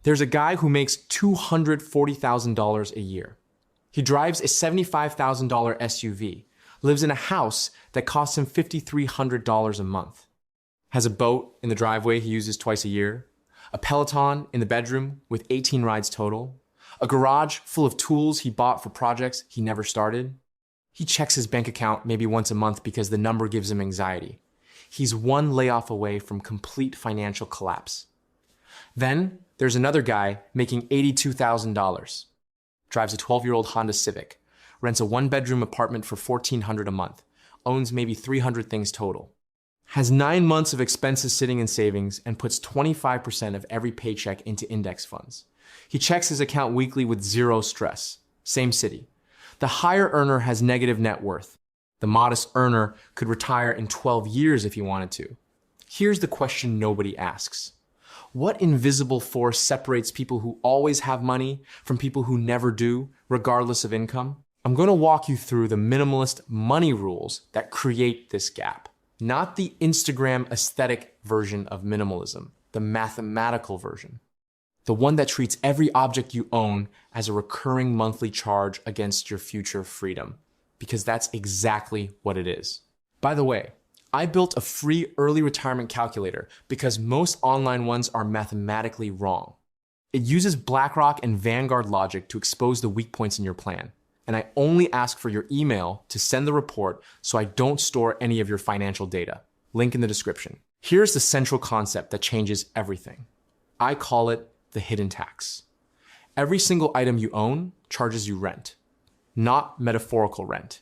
There's a guy who makes $240,000 a year. He drives a $75,000 SUV, lives in a house that costs him $5,300 a month, has a boat in the driveway he uses twice a year, a Peloton in the bedroom with 18 rides total, a garage full of tools he bought for projects he never started. He checks his bank account maybe once a month because the number gives him anxiety. He's one layoff away from complete financial collapse. Then there's another guy making $82,000, drives a 12-year-old Honda Civic, rents a one-bedroom apartment for $1,400 a month, owns maybe 300 things total, has 9 months of expenses sitting in savings, and puts 25% of every paycheck into index funds. He checks his account weekly with zero stress. Same city. The higher earner has negative net worth. The modest earner could retire in 12 years if he wanted to. Here's the question nobody asks. What invisible force separates people who always have money from people who never do, regardless of income? I'm going to walk you through the minimalist money rules that create this gap. Not the Instagram aesthetic version of minimalism, the mathematical version. The one that treats every object you own as a recurring monthly charge against your future freedom. Because that's exactly what it is. By the way, I built a free early retirement calculator because most online ones are mathematically wrong. It uses BlackRock and Vanguard logic to expose the weak points in your plan. And I only ask for your email to send the report so I don't store any of your financial data. Link in the description. Here's the central concept that changes everything. I call it the hidden tax. Every single item you own charges you rent, not metaphorical rent.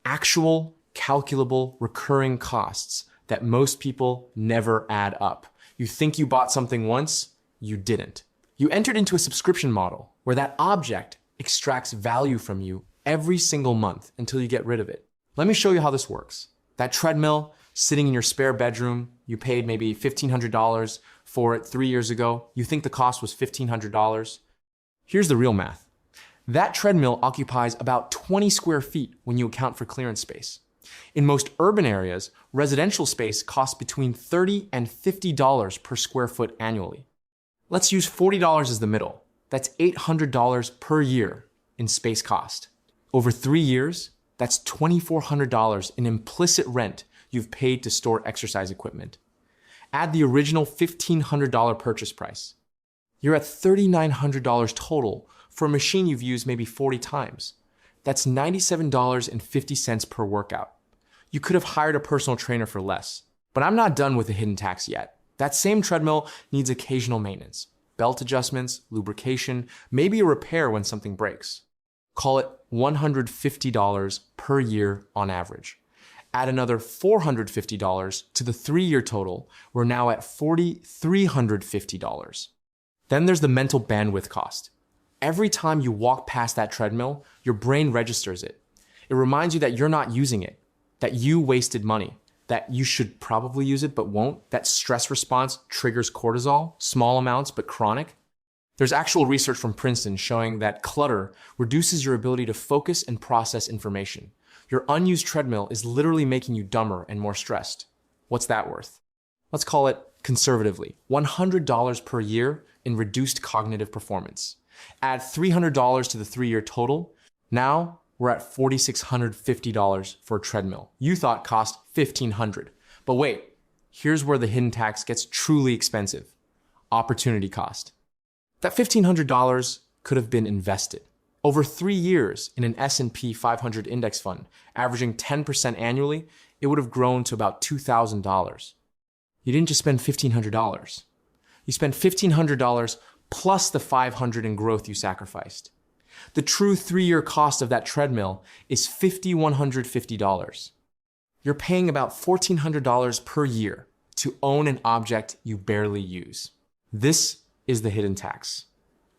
Actual, calculable, recurring costs that most people never add up. You think you bought something once, you didn't. You entered into a subscription model where that object extracts value from you every single month until you get rid of it. Let me show you how this works. That treadmill sitting in your spare bedroom, you paid maybe $1,500 for it 3 years ago. You think the cost was $1,500. Here's the real math. That treadmill occupies about 20 square feet when you account for clearance space. In most urban areas, residential space costs between $30 and $50 per square foot annually. Let's use $40 as the middle. That's $800 per year in space cost. Over 3 years, that's $2,400 in implicit rent you've paid to store exercise equipment. Add the original $1,500 purchase price. You're at $3,900 total for a machine you've used maybe 40 times. That's $97.50 per workout. You could have hired a personal trainer for less. But I'm not done with the hidden tax yet. That same treadmill needs occasional maintenance, belt adjustments, lubrication, maybe a repair when something breaks. Call it $150 per year on average. Add another $450 to the 3-year total. We're now at $4,350. Then there's the mental bandwidth cost. Every time you walk past that treadmill, your brain registers it. It reminds you that you're not using it, that you wasted money, that you should probably use it but won't. That stress response triggers cortisol, small amounts but chronic. There's actual research from Princeton showing that clutter reduces your ability to focus and process information. Your unused treadmill is literally making you dumber and more stressed. What's that worth? Let's call it, conservatively, $100 per year in reduced cognitive performance. Add $300 to the 3-year total. Now we're at $4,650 for a treadmill. You thought cost $1,500. But wait, here's where the hidden tax gets truly expensive. Opportunity cost. That $1,500 could have been invested. Over 3 years in an S&P 500 index fund, averaging 10% annually, it would have grown to about $2,000. You didn't just spend $1,500. You spent $1,500 plus the $500 in growth you sacrificed. The true 3-year cost of that treadmill is $5,150. You're paying about $1,400 per year to own an object you barely use. This is the hidden tax,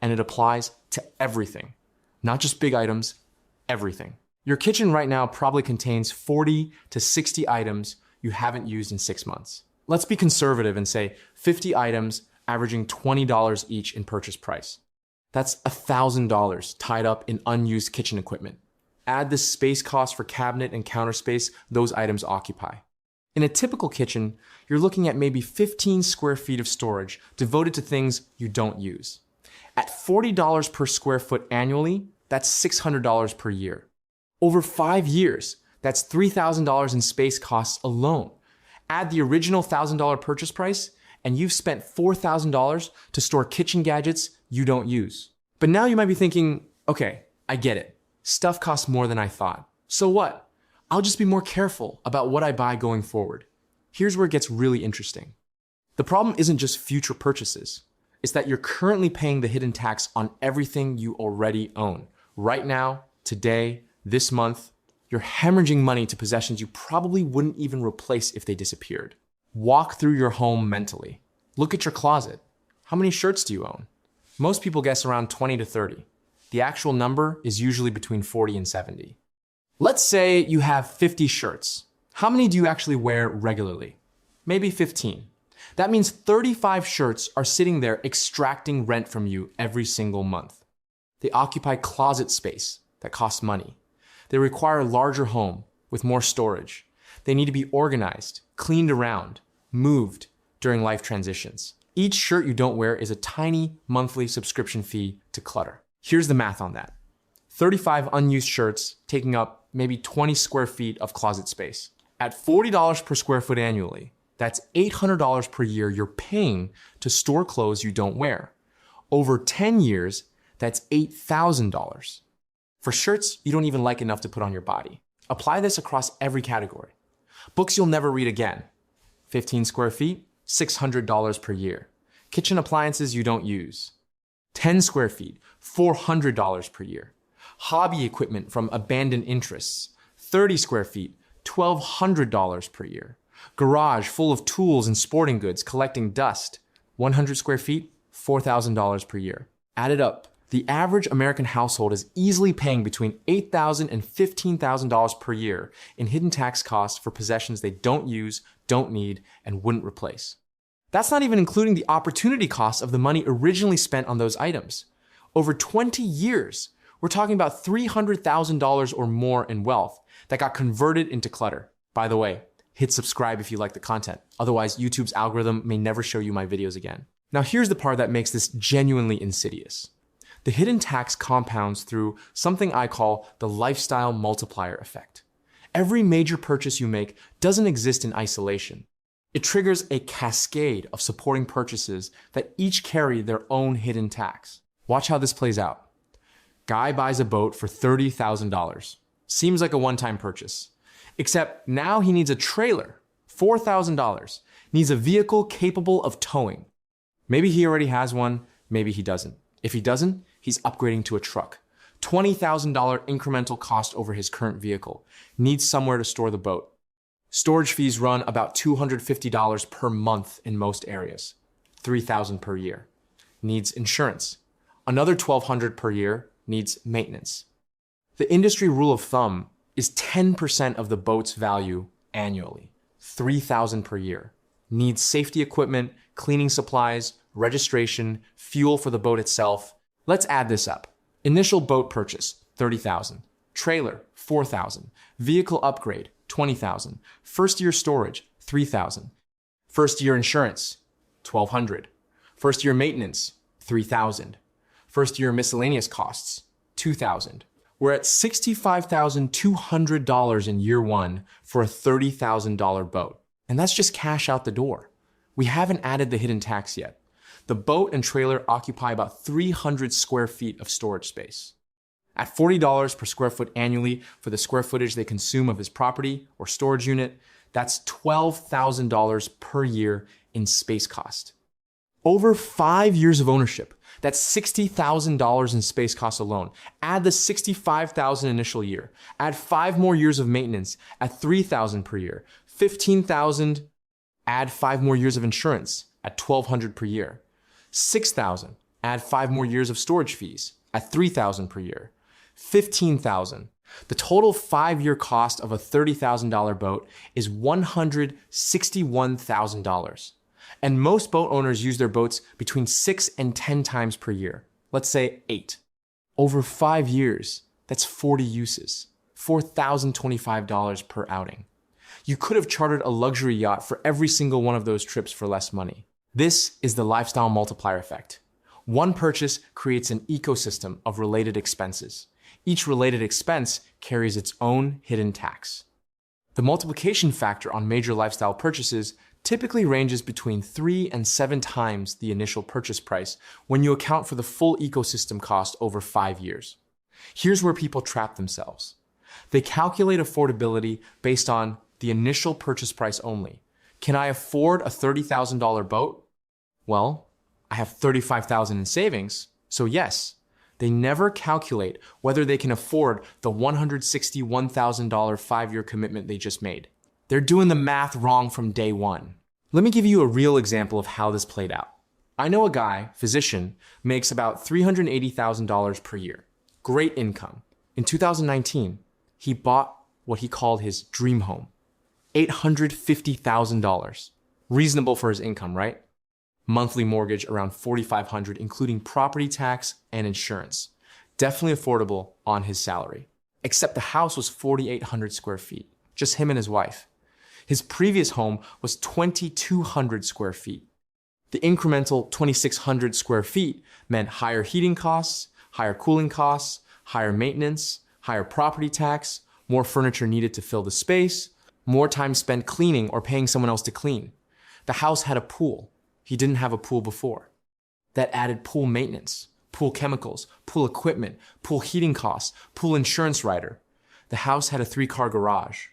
and it applies to everything. Not just big items, everything. Your kitchen right now probably contains 40 to 60 items you haven't used in 6 months. Let's be conservative and say 50 items averaging $20 each in purchase price. That's $1,000 tied up in unused kitchen equipment. Add the space cost for cabinet and counter space those items occupy. In a typical kitchen, you're looking at maybe 15 square feet of storage devoted to things you don't use. At $40 per square foot annually, that's $600 per year. Over 5 years, that's $3,000 in space costs alone. Add the original $1,000 purchase price, and you've spent $4,000 to store kitchen gadgets you don't use. But now you might be thinking, okay, I get it. Stuff costs more than I thought. So what? I'll just be more careful about what I buy going forward. Here's where it gets really interesting. The problem isn't just future purchases. It's that you're currently paying the hidden tax on everything you already own. Right now, today, this month, you're hemorrhaging money to possessions you probably wouldn't even replace if they disappeared. Walk through your home mentally. Look at your closet. How many shirts do you own? Most people guess around 20 to 30. The actual number is usually between 40 and 70. Let's say you have 50 shirts. How many do you actually wear regularly? Maybe 15. That means 35 shirts are sitting there extracting rent from you every single month. They occupy closet space that costs money. They require a larger home with more storage. They need to be organized, cleaned around, moved during life transitions. Each shirt you don't wear is a tiny monthly subscription fee to clutter. Here's the math on that. 35 unused shirts taking up maybe 20 square feet of closet space. At $40 per square foot annually, that's $800 per year you're paying to store clothes you don't wear. Over 10 years, that's $8,000. For shirts you don't even like enough to put on your body. Apply this across every category. Books you'll never read again. 15 square feet, $600 per year. Kitchen appliances you don't use. 10 square feet, $400 per year. Hobby equipment from abandoned interests. 30 square feet, $1,200 per year. Garage full of tools and sporting goods collecting dust. 100 square feet, $4,000 per year. Add it up. The average American household is easily paying between $8,000 and $15,000 per year in hidden tax costs for possessions they don't use, don't need, and wouldn't replace. That's not even including the opportunity cost of the money originally spent on those items. Over 20 years, we're talking about $300,000 or more in wealth that got converted into clutter. By the way, hit subscribe if you like the content. Otherwise, YouTube's algorithm may never show you my videos again. Now here's the part that makes this genuinely insidious. The hidden tax compounds through something I call the lifestyle multiplier effect. Every major purchase you make doesn't exist in isolation. It triggers a cascade of supporting purchases that each carry their own hidden tax. Watch how this plays out. Guy buys a boat for $30,000. Seems like a one-time purchase. Except now he needs a trailer, $4,000. Needs a vehicle capable of towing. Maybe he already has one, maybe he doesn't. If he doesn't, he's upgrading to a truck. $20,000 incremental cost over his current vehicle. Needs somewhere to store the boat. Storage fees run about $250 per month in most areas. $3,000 per year. Needs insurance. Another $1,200 per year needs maintenance. The industry rule of thumb is 10% of the boat's value annually. $3,000 per year. Needs safety equipment, cleaning supplies, registration, fuel for the boat itself. Let's add this up. Initial boat purchase, $30,000. Trailer, $4,000. Vehicle upgrade, $20,000. First year storage, $3,000. First year insurance, $1,200. First year maintenance, $3,000. First year miscellaneous costs, $2,000. We're at $65,200 in year one for a $30,000 boat. And that's just cash out the door. We haven't added the hidden tax yet. The boat and trailer occupy about 300 square feet of storage space. At $40 per square foot annually for the square footage they consume of his property or storage unit, that's $12,000 per year in space cost. Over 5 years of ownership, that's $60,000 in space costs alone. Add the $65,000 initial year. Add 5 more years of maintenance at $3,000 per year. $15,000. Add 5 more years of insurance at $1,200 per year. $6,000. Add 5 more years of storage fees at $3,000 per year. $15,000. The total 5-year cost of a $30,000 boat is $161,000. And most boat owners use their boats between 6 and 10 times per year. Let's say 8. Over 5 years, that's 40 uses. $4,025 per outing. You could have chartered a luxury yacht for every single one of those trips for less money. This is the lifestyle multiplier effect. One purchase creates an ecosystem of related expenses. Each related expense carries its own hidden tax. The multiplication factor on major lifestyle purchases typically ranges between 3 and 7 times the initial purchase price when you account for the full ecosystem cost over 5 years. Here's where people trap themselves. They calculate affordability based on the initial purchase price only. Can I afford a $30,000 boat? Well, I have $35,000 in savings, so yes. They never calculate whether they can afford the $161,000 5-year commitment they just made. They're doing the math wrong from day one. Let me give you a real example of how this played out. I know a guy, physician, makes about $380,000 per year. Great income. In 2019, he bought what he called his dream home. $850,000. Reasonable for his income, right? Monthly mortgage around $4,500, including property tax and insurance. Definitely affordable on his salary. Except the house was 4,800 square feet. Just him and his wife. His previous home was 2,200 square feet. The incremental 2,600 square feet meant higher heating costs, higher cooling costs, higher maintenance, higher property tax, more furniture needed to fill the space, more time spent cleaning or paying someone else to clean. The house had a pool. He didn't have a pool before. That added pool maintenance, pool chemicals, pool equipment, pool heating costs, pool insurance rider. The house had a 3-car garage.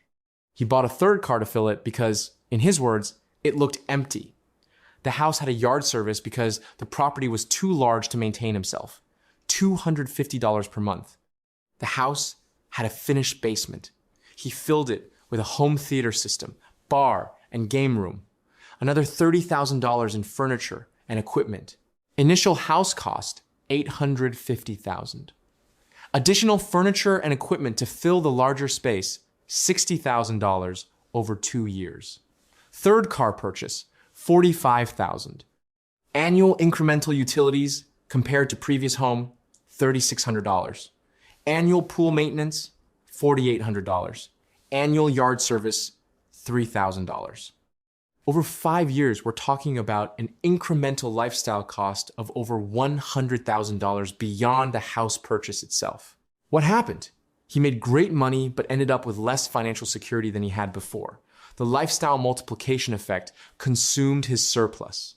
He bought a 3rd car to fill it because, in his words, it looked empty. The house had a yard service because the property was too large to maintain himself. $250 per month. The house had a finished basement. He filled it with a home theater system, bar, and game room. Another $30,000 in furniture and equipment. Initial house cost, $850,000. Additional furniture and equipment to fill the larger space, $60,000 over 2 years. 3rd car purchase, $45,000. Annual incremental utilities compared to previous home, $3,600. Annual pool maintenance, $4,800. Annual yard service, $3,000. Over 5 years, we're talking about an incremental lifestyle cost of over $100,000 beyond the house purchase itself. What happened? He made great money, but ended up with less financial security than he had before. The lifestyle multiplication effect consumed his surplus.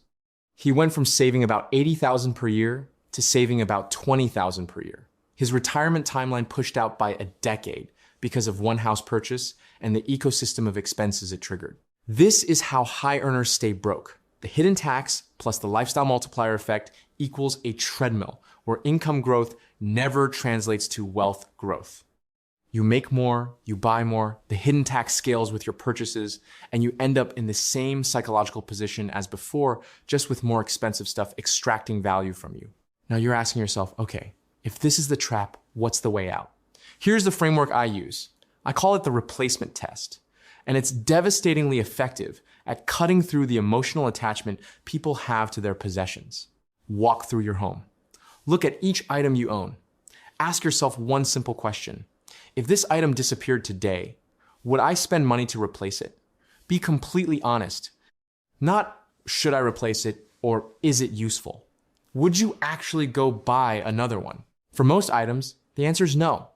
He went from saving about $80,000 per year to saving about $20,000 per year. His retirement timeline pushed out by a decade because of one house purchase and the ecosystem of expenses it triggered. This is how high earners stay broke. The hidden tax plus the lifestyle multiplier effect equals a treadmill where income growth never translates to wealth growth. You make more, you buy more, the hidden tax scales with your purchases, and you end up in the same psychological position as before, just with more expensive stuff extracting value from you. Now you're asking yourself, okay, if this is the trap, what's the way out? Here's the framework I use. I call it the replacement test. And it's devastatingly effective at cutting through the emotional attachment people have to their possessions. Walk through your home. Look at each item you own. Ask yourself one simple question. If this item disappeared today, would I spend money to replace it? Be completely honest. Not should I replace it or is it useful? Would you actually go buy another one? For most items, the answer is no.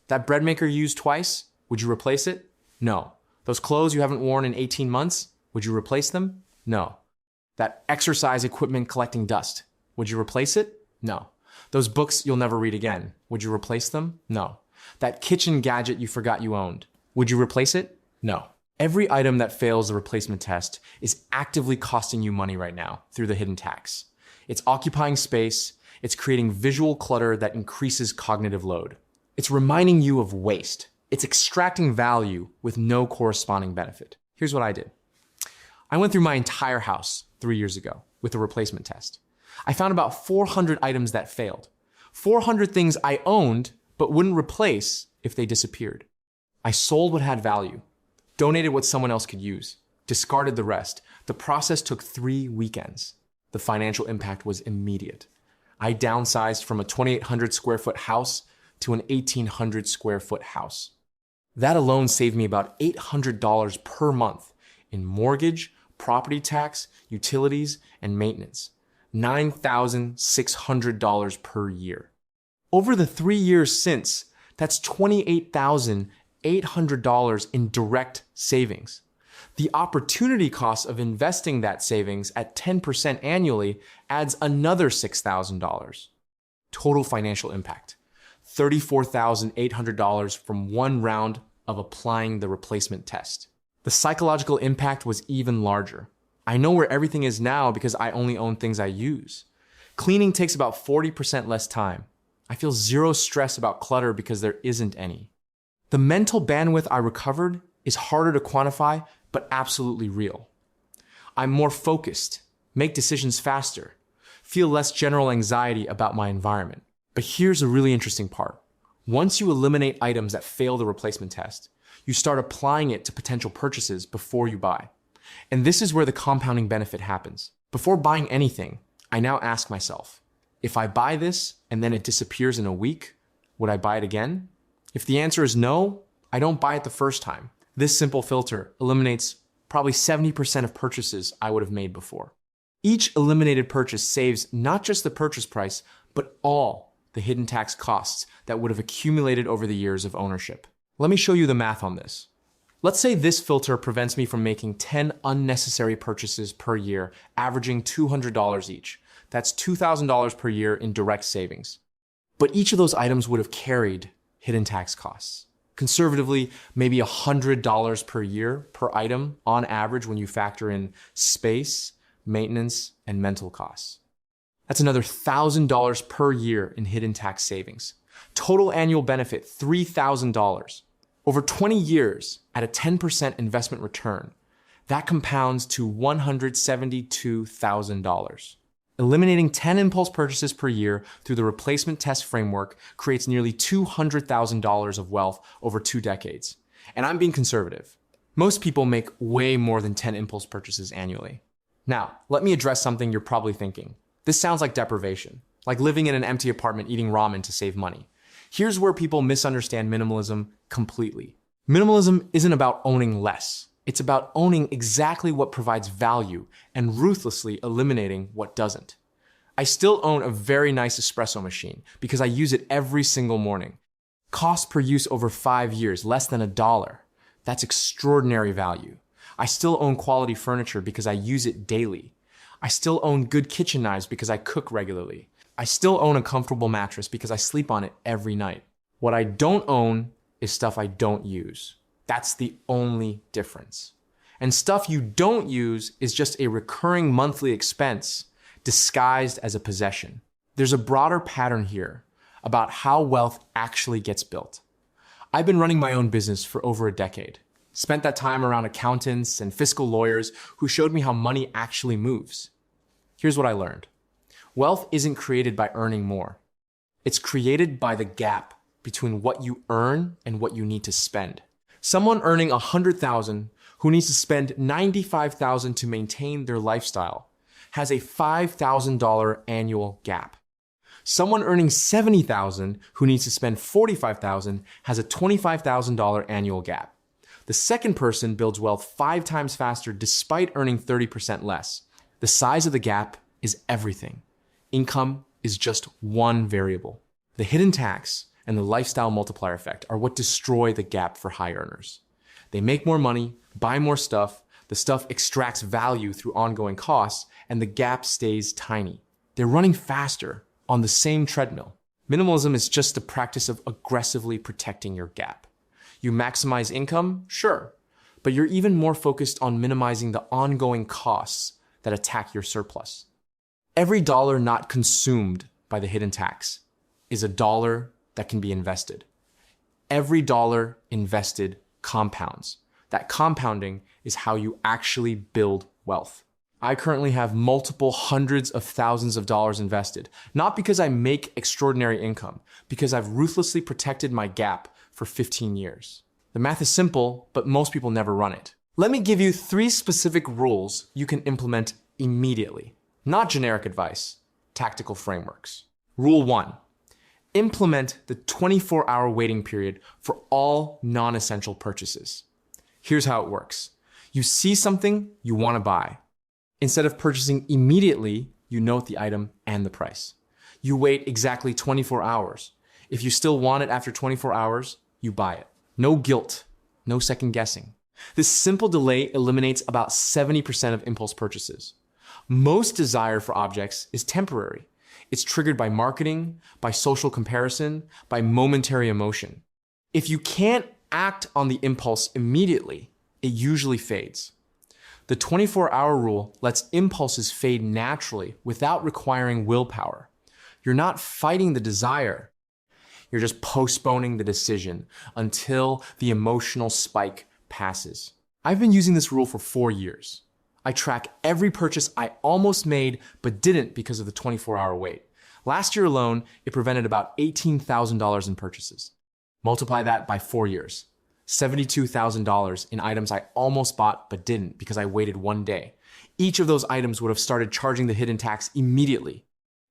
That bread maker you used twice, would you replace it? No. Those clothes you haven't worn in 18 months, would you replace them? No. That exercise equipment collecting dust, would you replace it? No. Those books you'll never read again, would you replace them? No. That kitchen gadget you forgot you owned, would you replace it? No. Every item that fails the replacement test is actively costing you money right now through the hidden tax. It's occupying space, it's creating visual clutter that increases cognitive load. It's reminding you of waste. It's extracting value with no corresponding benefit. Here's what I did. I went through my entire house 3 years ago with a replacement test. I found about 400 items that failed. 400 things I owned but wouldn't replace if they disappeared. I sold what had value, donated what someone else could use, discarded the rest. The process took 3 weekends. The financial impact was immediate. I downsized from a 2,800 square foot house to an 1,800 square foot house. That alone saved me about $800 per month in mortgage, property tax, utilities, and maintenance. $9,600 per year. Over the 3 years since, that's $28,800 in direct savings. The opportunity cost of investing that savings at 10% annually adds another $6,000. Total financial impact, $34,800 from one round of applying the replacement test. The psychological impact was even larger. I know where everything is now because I only own things I use. Cleaning takes about 40% less time. I feel zero stress about clutter because there isn't any. The mental bandwidth I recovered is harder to quantify, but absolutely real. I'm more focused, make decisions faster, feel less general anxiety about my environment. But here's a really interesting part. Once you eliminate items that fail the replacement test, you start applying it to potential purchases before you buy. And this is where the compounding benefit happens. Before buying anything, I now ask myself, if I buy this and then it disappears in a week, would I buy it again? If the answer is no, I don't buy it the first time. This simple filter eliminates probably 70% of purchases I would have made before. Each eliminated purchase saves not just the purchase price, but all the hidden tax costs that would have accumulated over the years of ownership. Let me show you the math on this. Let's say this filter prevents me from making 10 unnecessary purchases per year, averaging $200 each. That's $2,000 per year in direct savings. But each of those items would have carried hidden tax costs. Conservatively, maybe $100 per year per item on average when you factor in space, maintenance, and mental costs. That's another $1,000 per year in hidden tax savings. Total annual benefit, $3,000. Over 20 years at a 10% investment return, that compounds to $172,000. Eliminating 10 impulse purchases per year through the replacement test framework creates nearly $200,000 of wealth over 2 decades. And I'm being conservative. Most people make way more than 10 impulse purchases annually. Now, let me address something you're probably thinking. This sounds like deprivation, like living in an empty apartment eating ramen to save money. Here's where people misunderstand minimalism completely. Minimalism isn't about owning less. It's about owning exactly what provides value and ruthlessly eliminating what doesn't. I still own a very nice espresso machine because I use it every single morning. Cost per use over 5 years, less than $1. That's extraordinary value. I still own quality furniture because I use it daily. I still own good kitchen knives because I cook regularly. I still own a comfortable mattress because I sleep on it every night. What I don't own is stuff I don't use. That's the only difference. And stuff you don't use is just a recurring monthly expense disguised as a possession. There's a broader pattern here about how wealth actually gets built. I've been running my own business for over a decade. Spent that time around accountants and fiscal lawyers who showed me how money actually moves. Here's what I learned. Wealth isn't created by earning more. It's created by the gap between what you earn and what you need to spend. Someone earning $100,000 who needs to spend $95,000 to maintain their lifestyle has a $5,000 annual gap. Someone earning $70,000 who needs to spend $45,000 has a $25,000 annual gap. The second person builds wealth 5 times faster despite earning 30% less. The size of the gap is everything. Income is just one variable. The hidden tax and the lifestyle multiplier effect are what destroy the gap for high earners. They make more money, buy more stuff, the stuff extracts value through ongoing costs, and the gap stays tiny. They're running faster on the same treadmill. Minimalism is just the practice of aggressively protecting your gap. You maximize income, sure, but you're even more focused on minimizing the ongoing costs that attack your surplus. Every dollar not consumed by the hidden tax is a dollar that can be invested. Every dollar invested compounds. That compounding is how you actually build wealth. I currently have multiple hundreds of thousands of dollars invested, not because I make extraordinary income, because I've ruthlessly protected my gap for 15 years. The math is simple, but most people never run it. Let me give you 3 specific rules you can implement immediately. Not generic advice, tactical frameworks. Rule 1. Implement the 24-hour waiting period for all non-essential purchases. Here's how it works. You see something you want to buy. Instead of purchasing immediately, you note the item and the price. You wait exactly 24 hours. If you still want it after 24 hours, you buy it. No guilt, no second guessing. This simple delay eliminates about 70% of impulse purchases. Most desire for objects is temporary. It's triggered by marketing, by social comparison, by momentary emotion. If you can't act on the impulse immediately, it usually fades. The 24-hour rule lets impulses fade naturally without requiring willpower. You're not fighting the desire. You're just postponing the decision until the emotional spike passes. I've been using this rule for 4 years. I track every purchase I almost made but didn't because of the 24-hour wait. Last year alone, it prevented about $18,000 in purchases. Multiply that by 4 years. $72,000 in items I almost bought but didn't because I waited 1 day. Each of those items would have started charging the hidden tax immediately.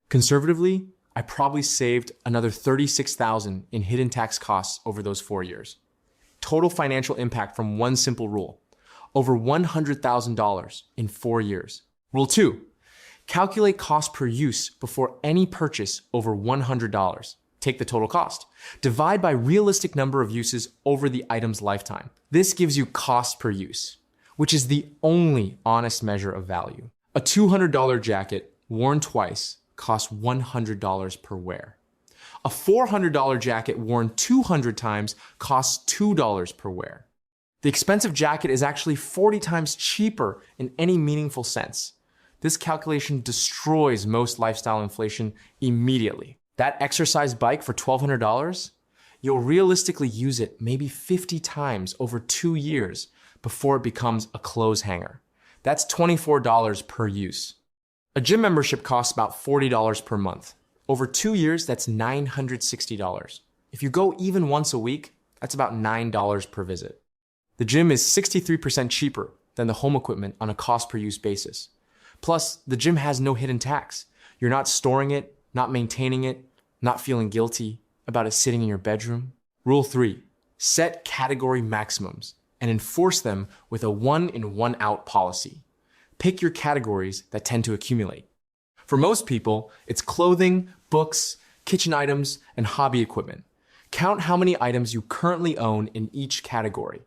Conservatively, I probably saved another $36,000 in hidden tax costs over those 4 years. Total financial impact from one simple rule. Over $100,000 in 4 years. Rule 2. Calculate cost per use before any purchase over $100. Take the total cost. Divide by realistic number of uses over the item's lifetime. This gives you cost per use, which is the only honest measure of value. A $200 jacket worn twice costs $100 per wear. A $400 jacket worn 200 times costs $2 per wear. The expensive jacket is actually 40 times cheaper in any meaningful sense. This calculation destroys most lifestyle inflation immediately. That exercise bike for $1,200, you'll realistically use it maybe 50 times over 2 years before it becomes a clothes hanger. That's $24 per use. A gym membership costs about $40 per month. Over 2 years, that's $960. If you go even once a week, that's about $9 per visit. The gym is 63% cheaper than the home equipment on a cost per use basis. Plus, the gym has no hidden tax. You're not storing it, not maintaining it, not feeling guilty about it sitting in your bedroom. Rule 3, set category maximums and enforce them with a 1 in 1 out policy. Pick your categories that tend to accumulate. For most people, it's clothing, books, kitchen items, and hobby equipment. Count how many items you currently own in each category.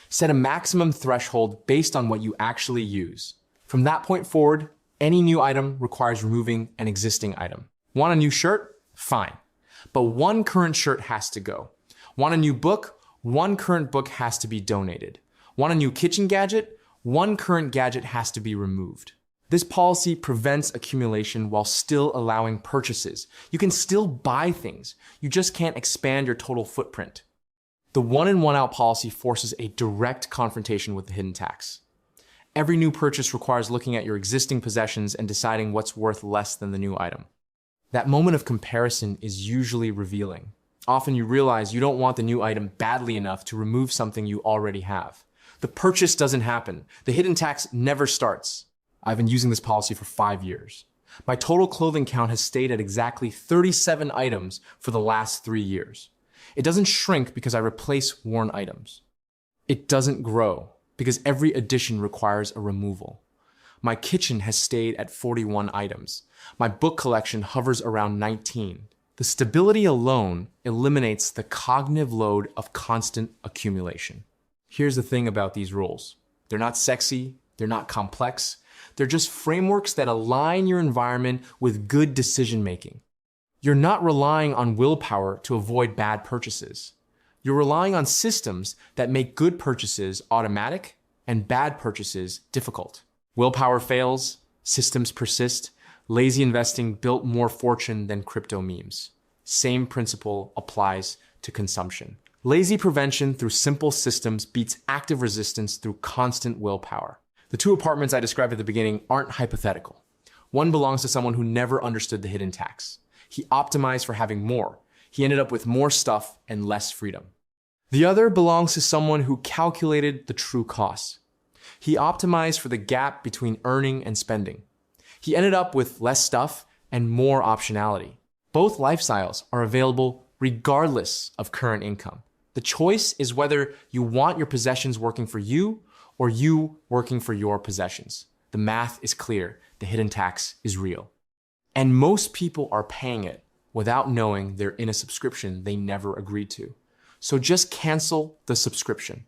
Set a maximum threshold based on what you actually use. From that point forward, any new item requires removing an existing item. Want a new shirt? Fine. But 1 current shirt has to go. Want a new book? 1 current book has to be donated. Want a new kitchen gadget? 1 current gadget has to be removed. This policy prevents accumulation while still allowing purchases. You can still buy things. You just can't expand your total footprint. The 1 in 1 out policy forces a direct confrontation with the hidden tax. Every new purchase requires looking at your existing possessions and deciding what's worth less than the new item. That moment of comparison is usually revealing. Often you realize you don't want the new item badly enough to remove something you already have. The purchase doesn't happen. The hidden tax never starts. I've been using this policy for 5 years. My total clothing count has stayed at exactly 37 items for the last 3 years. It doesn't shrink because I replace worn items. It doesn't grow because every addition requires a removal. My kitchen has stayed at 41 items. My book collection hovers around 19. The stability alone eliminates the cognitive load of constant accumulation. Here's the thing about these rules. They're not sexy, they're not complex, they're just frameworks that align your environment with good decision making. You're not relying on willpower to avoid bad purchases. You're relying on systems that make good purchases automatic and bad purchases difficult. Willpower fails, systems persist. Lazy investing built more fortune than crypto memes. Same principle applies to consumption. Lazy prevention through simple systems beats active resistance through constant willpower. The 2 apartments I described at the beginning aren't hypothetical. One belongs to someone who never understood the hidden tax. He optimized for having more. He ended up with more stuff and less freedom. The other belongs to someone who calculated the true costs. He optimized for the gap between earning and spending. He ended up with less stuff and more optionality. Both lifestyles are available regardless of current income. The choice is whether you want your possessions working for you or you working for your possessions. The math is clear. The hidden tax is real. And most people are paying it without knowing they're in a subscription they never agreed to. So just cancel the subscription.